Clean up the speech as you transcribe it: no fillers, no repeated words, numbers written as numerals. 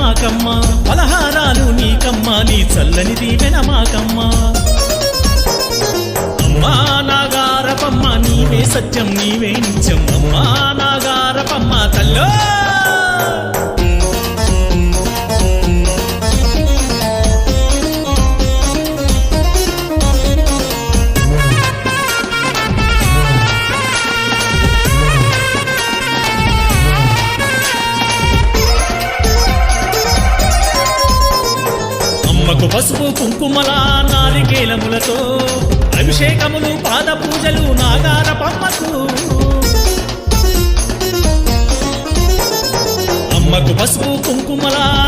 మాకమ్మ పలహారాలు నీకమ్మ నీ చల్లని దీవెన మాకమ్మ అమ్మా నాగారపమ్మ నీవే సత్యం నీవే నిత్యం అమ్మా నాగారపమ్మ తల్లో అమ్మకు పసుపు కుంకుమల నారికేలములతో అభిషేకములు పాద పూజలు నాగారపమ్మకు అమ్మకు పసుపు కుంకుమల